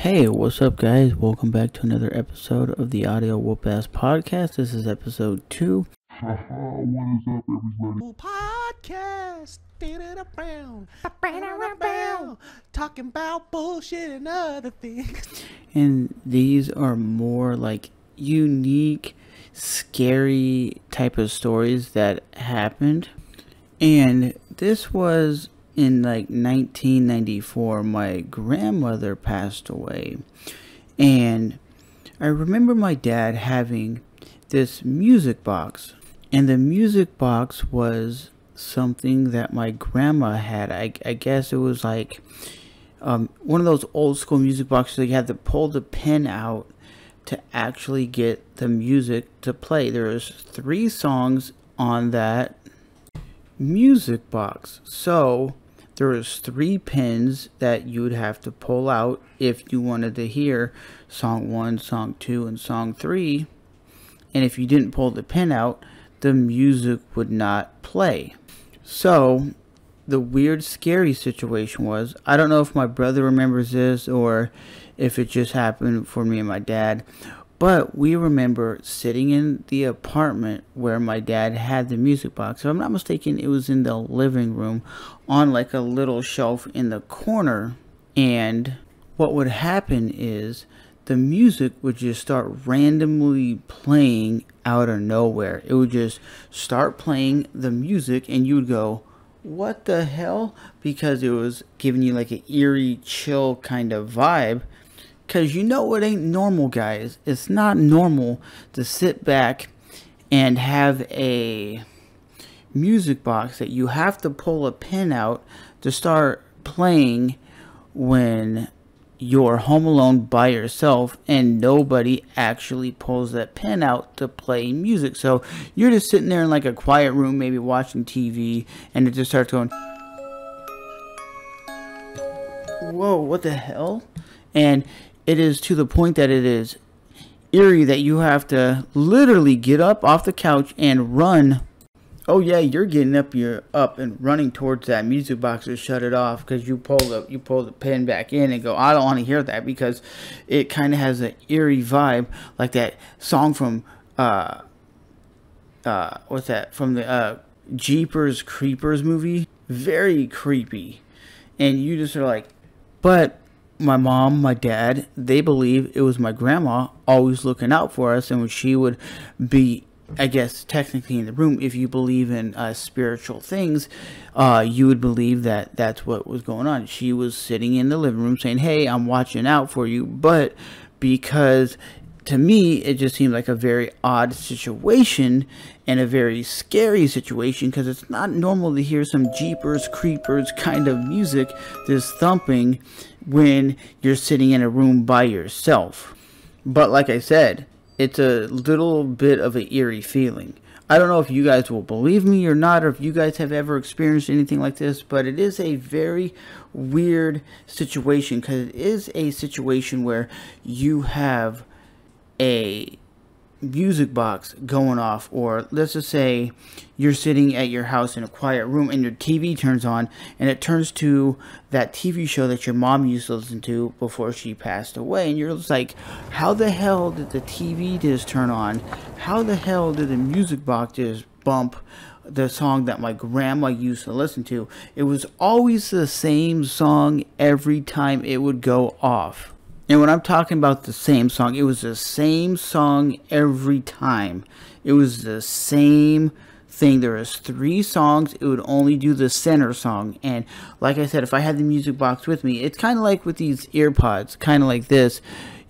Hey, what's up, guys? Welcome back to another episode of the Audio Whoop Ass Podcast. This is episode 2. What is up, everybody? Podcast, talking about bullshit and other things. And these are more like unique, scary type of stories that happened. And this was in like 1994. My grandmother passed away. And I remember my dad having this music box. And the music box was something that my grandma had. I guess it was like one of those old school music boxes that you had to pull the pin out to actually get the music to play. There was 3 songs on that music box. So there was 3 pins that you would have to pull out if you wanted to hear song 1, song 2, and song 3. And if you didn't pull the pin out, the music would not play. So the weird, scary situation was, I don't know if my brother remembers this or if it just happened for me and my dad, but we remember sitting in the apartment where my dad had the music box. If I'm not mistaken, it was in the living room on like a little shelf in the corner. And what would happen is the music would just start randomly playing out of nowhere. It would just start playing the music and you would go, what the hell? Because it was giving you like an eerie, chill kind of vibe. Because you know it ain't normal, guys. It's not normal to sit back and have a music box that you have to pull a pin out to start playing when you're home alone by yourself and nobody actually pulls that pin out to play music. So you're just sitting there in like a quiet room, maybe watching TV, and it just starts going, whoa, what the hell? And it is to the point that it is eerie that you have to literally get up off the couch and run. Oh yeah, you're getting up, you're up and running towards that music box to shut it off because you pull the pin back in and go, I don't want to hear that, because it kind of has an eerie vibe like that song from what's that, from the Jeepers Creepers movie. Very creepy. And you just are like, but my mom, my dad, they believe it was my grandma always looking out for us, and when she would be, I guess, technically in the room, if you believe in spiritual things, you would believe that that's what was going on. She was sitting in the living room saying, hey, I'm watching out for you. But because to me, it just seemed like a very odd situation and a very scary situation, because it's not normal to hear some Jeepers Creepers kind of music, this thumping, when you're sitting in a room by yourself. But like I said, it's a little bit of an eerie feeling. I don't know if you guys will believe me or not, or if you guys have ever experienced anything like this, but it is a very weird situation, because it is a situation where you have a music box going off, or let's just say you're sitting at your house in a quiet room and your TV turns on, and it turns to that TV show that your mom used to listen to before she passed away, and you're just like, how the hell did the TV just turn on? How the hell did the music box just bump the song that my grandma used to listen to? It was always the same song every time it would go off. And when I'm talking about the same song, it was the same song every time. It was the same thing. There was 3 songs. It would only do the center song. And like I said, if I had the music box with me, it's kind of like with these earpods, kind of like this.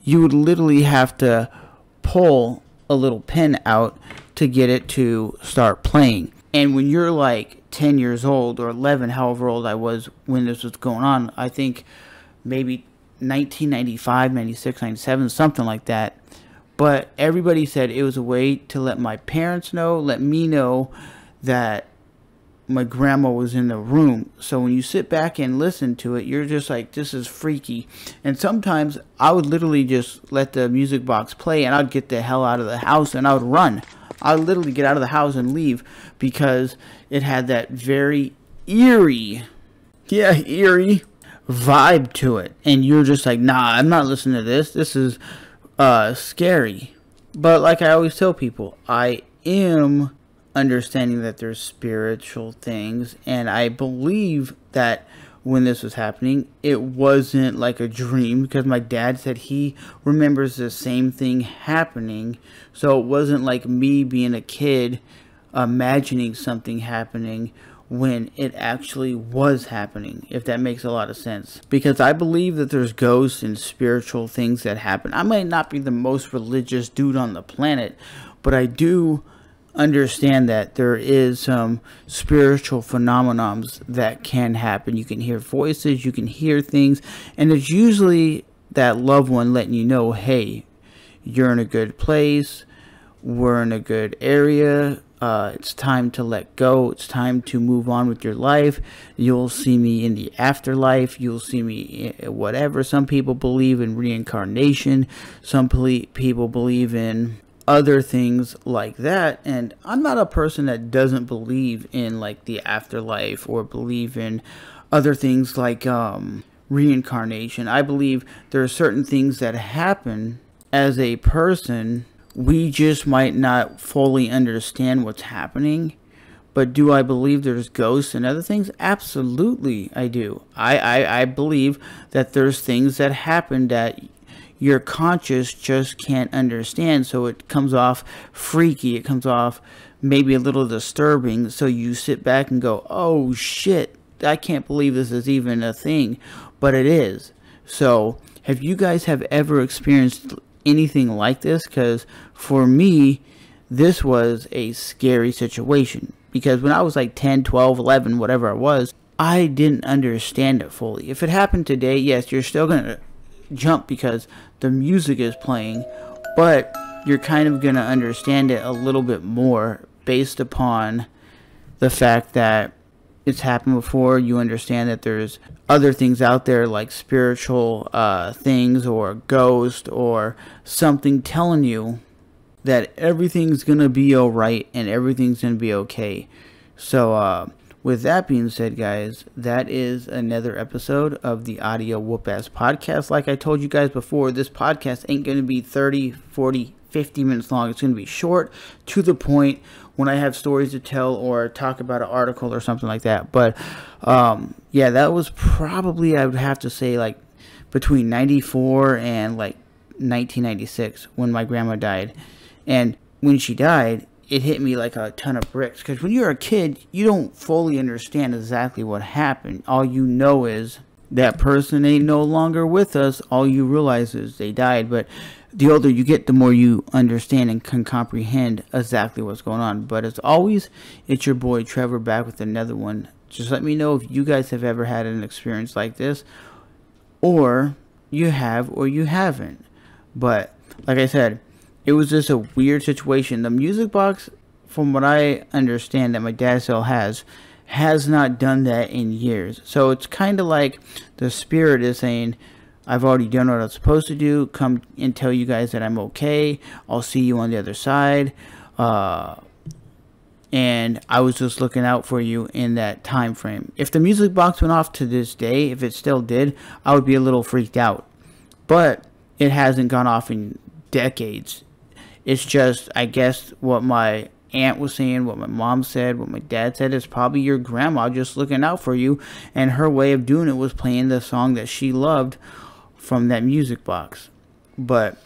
You would literally have to pull a little pin out to get it to start playing. And when you're like 10 years old or 11, however old I was when this was going on, I think maybe 1995, 96, 97, something like that. But everybody said it was a way to let my parents know, let me know that my grandma was in the room. So when you sit back and listen to it, you're just like, this is freaky. And sometimes I would literally just let the music box play and I'd get the hell out of the house and I would run. I would literally get out of the house and leave, because it had that very eerie vibe to it, and you're just like, nah, I'm not listening to this. This is scary. But like I always tell people, I am understanding that there's spiritual things, and I believe that when this was happening, it wasn't like a dream, because my dad said he remembers the same thing happening. So it wasn't like me being a kid imagining something happening when it actually was happening, if that makes a lot of sense. Because I believe that there's ghosts and spiritual things that happen. I might not be the most religious dude on the planet, but I do understand that there is some spiritual phenomenons that can happen. You can hear voices, you can hear things, and it's usually that loved one letting you know, hey, you're in a good place, we're in a good area, it's time to let go, it's time to move on with your life. You'll see me in the afterlife, you'll see me whatever. Some people believe in reincarnation, some people believe in other things like that, and I'm not a person that doesn't believe in like the afterlife or believe in other things like reincarnation. I believe there are certain things that happen as a person. We just might not fully understand what's happening. But do I believe there's ghosts and other things? Absolutely I do. I believe that there's things that happen that your conscious just can't understand, so it comes off freaky, it comes off maybe a little disturbing, so you sit back and go, oh shit, I can't believe this is even a thing, but it is. So have you guys have ever experienced anything like this? Because for me, this was a scary situation, because when I was like 10, 12, 11, whatever I was, I didn't understand it fully. If it happened today, yes, you're still gonna jump because the music is playing, but you're kind of going to understand it a little bit more based upon the fact that it's happened before. You understand that there's other things out there like spiritual things or ghost or something telling you that everything's going to be alright and everything's going to be okay. So with that being said, guys, that is another episode of the Audio Whoop Ass Podcast. Like I told you guys before, this podcast ain't going to be 30, 40, 50 minutes long. It's going to be short, to the point, when I have stories to tell or talk about an article or something like that. But, yeah, that was probably, I would have to say, like, between 94 and, like, 1996 when my grandma died. And when she died, it hit me like a ton of bricks, because when you're a kid, you don't fully understand exactly what happened. All you know is that person ain't no longer with us. All you realize is they died. But the older you get, the more you understand and can comprehend exactly what's going on. But as always, it's your boy Trevor back with another one. Just let me know if you guys have ever had an experience like this, or you have or you haven't. But like I said, it was just a weird situation. The music box, from what I understand that my dad still has not done that in years. So it's kind of like the spirit is saying, I've already done what I was supposed to do. Come and tell you guys that I'm okay. I'll see you on the other side. And I was just looking out for you in that time frame. If the music box went off to this day, if it still did, I would be a little freaked out. But it hasn't gone off in decades. It's just, I guess, what my aunt was saying, what my mom said, what my dad said, is probably your grandma just looking out for you, and her way of doing it was playing the song that she loved from that music box. But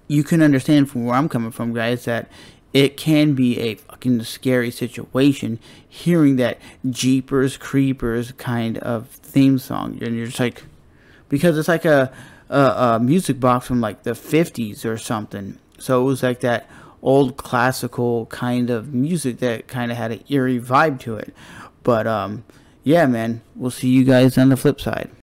you can understand from where I'm coming from, guys, that it can be a fucking scary situation hearing that Jeepers Creepers kind of theme song, and you're just like, because it's like a music box from like the 50s or something. So it was like that old classical kind of music that kind of had an eerie vibe to it. But yeah, man, we'll see you guys on the flip side.